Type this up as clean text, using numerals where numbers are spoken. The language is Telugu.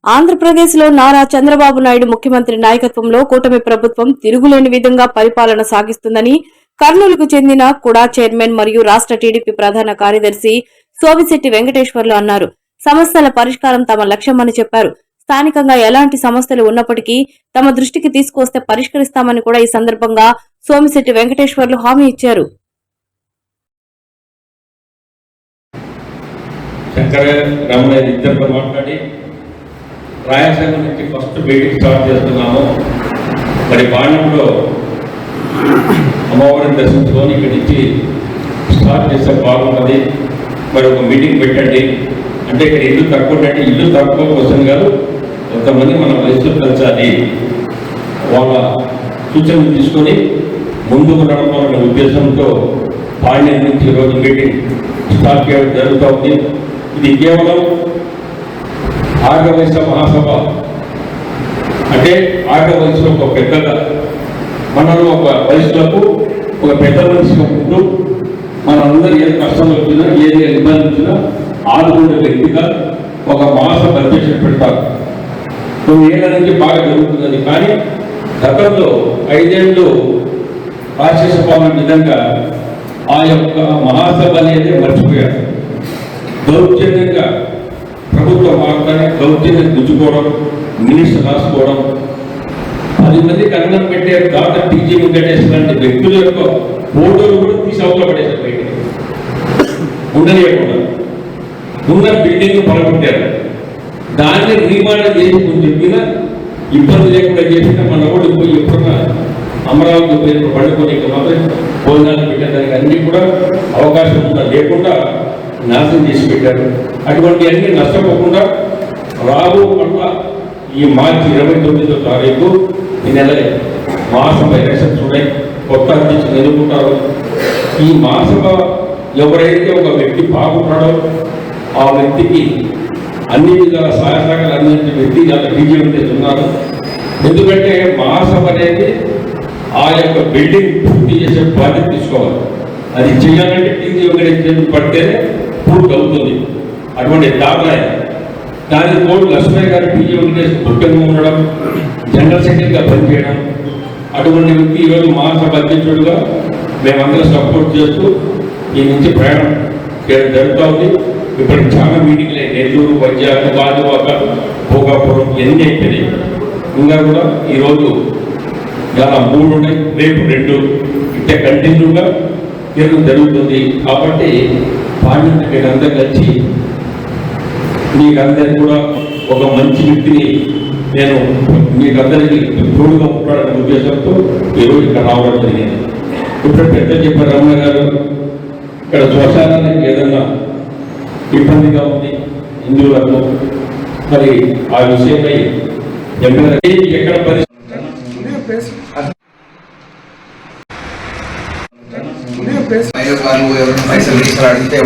ఆంధ్రప్రదేశ్లో నారా చంద్రబాబు నాయుడు ముఖ్యమంత్రి నాయకత్వంలో కూటమి ప్రభుత్వం తిరుగులేని విధంగా పరిపాలన సాగిస్తుందని కర్నూలుకు చెందిన కుడా చైర్మన్ మరియు రాష్ట్ర టీడీపీ ప్రధాన కార్యదర్శి సోమిశెట్టి వెంకటేశ్వర్లు అన్నారు. సమస్యల పరిష్కారం తమ లక్ష్యమని చెప్పారు. స్థానికంగా ఎలాంటి సమస్యలు ఉన్నప్పటికీ తమ దృష్టికి తీసుకొస్తే పరిష్కరిస్తామని కూడా ఈ సందర్భంగా సోమిశెట్టి వెంకటేశ్వర్లు హామీ ఇచ్చారు. రాయలసీమ నుంచి ఫస్ట్ మీటింగ్ స్టార్ట్ చేస్తున్నాము. మరి బాణంలో అమ్మవారిని దర్శించుకొని ఇక్కడి నుంచి స్టార్ట్ చేస్తే బాగుంటుంది. మరి ఒక మీటింగ్ పెట్టండి అంటే ఇక్కడ ఇల్లు తక్కువ ఉండండి, ఇల్లు తక్కువ కోసం కాదు, కొంతమంది మన వయసులో పెంచాలి, వాళ్ళ సూచనలు తీసుకొని ముందుకు నడపాలనే ఉద్దేశంతో పాండ్యం నుంచి ఈరోజు మీటింగ్ స్టార్ట్ చేయడం జరుగుతుంది. ఇది కేవలం ఆర్యవైశ్య మహాసభ అంటే ఆర్య వయసులో ఒక పెద్దగా మనలో ఒక వయసులకు ఒక పెద్ద మనిషిగా ఉంటూ మనందరూ ఏ కష్టం వచ్చినా ఏది ఇబ్బంది వచ్చినా ఆదుకునే వ్యక్తిగా ఒక మహాసభ అధ్యక్షుడు పెడతారు. 9 ఏళ్ల నుంచి బాగా జరుగుతున్నది. కానీ గతంలో 5 ఏళ్ళు రాక్షస పాలన విధంగా ఆ యొక్క మహాసభ అనేది మర్చిపోయారు. దౌర్జన్యంగా ప్రభుత్వ వార్తని దౌర్జన్యం గుచ్చుకోవడం, మినిస్టర్ రాసుకోవడం, 10 మందికి అన్నం పెట్టే డాక్టర్ టీజీ వెంకటేశ్వర లాంటి వ్యక్తుల యొక్క ఫోటోలు కూడా తీసి అవతల పడేశారు. బయట ఉండలేకుండా ఉన్న బిల్డింగ్ పడగొట్టారు. దాన్ని రీమాడల్ చేసి కొంచెం చెప్పినా ఇబ్బంది లేకుండా చేసిన మన ఊళ్ళకి పోయి ఎప్పుడన్నా అమరావతి పేరు పడుకొని మాత్రం భోజనాలు పెట్టేదానికి అన్ని కూడా అవకాశం ఉందా లేకుండా నాశనం చేసి పెట్టారు. అటువంటి అన్ని నష్టపోకుండా రాబో పట్ల ఈ మార్చి 29వ తారీఖు ఈ నెల మహాసభ ఎలక్షన్స్ ఉన్నాయి. కొత్త అధ్యక్షులు ఎన్నుకుంటారు. ఈ మహాసభ ఎవరైతే ఒక వ్యక్తి బాగుంటాడో ఆ వ్యక్తికి అన్ని విధాల సహాయ సహకారాలు అందించే వ్యక్తి అలా బీజేపీ చేస్తున్నారు. ఎందుకంటే మహాసభ అనేది ఆ యొక్క బిల్డింగ్ పూర్తి చేసే బాధ్యత తీసుకోవాలి. అది చేయాలంటే టీజీ వెంకటేశ్వర పడితేనే పూర్తి అవుతుంది. అటువంటి దాఖలాయ దానికి తోడు లక్ష్మయ్య గారు టీజీ వెంకటేశ్వర ముఖ్యంగా ఉండడం, జనరల్ సెక్రటరీగా పనిచేయడం, అటువంటి వ్యక్తి ఈరోజు మహాసభ అధ్యక్షుడుగా మేమందరం సపోర్ట్ చేస్తూ ఈ నుంచి ప్రయాణం చేయడం జరుగుతూ ఉంది. ఇప్పటికి చాలా మీటింగ్లు నెల్లూరు, వైజాగ్, గాజువాక, భోగాపురం ఎన్ని అయిపోయినాయి. ఇంకా కూడా ఈరోజు చాలా 3 ఉన్నాయి, రేపు 2 ఇట్లా కంటిన్యూగా తీరడం జరుగుతుంది. కాబట్టి పాండ్యం మీరందరూ కలిసి మీకందరికీ కూడా ఒక మంచి వ్యక్తిని నేను మీకందరికీ తోడుగా ఉంటాడనే ఉద్దేశంతో ఈరోజు ఇక్కడ రావడం జరిగింది. ఇప్పుడు పెద్ద చెప్పారు రమణ గారు, ఇక్కడ శ్మశానానికి ఏదన్నా ఇబ్బందిగా ఉంది హిందువులకు, మరి ఆ విషయమై ఎక్కడ పైసలు అడిగితే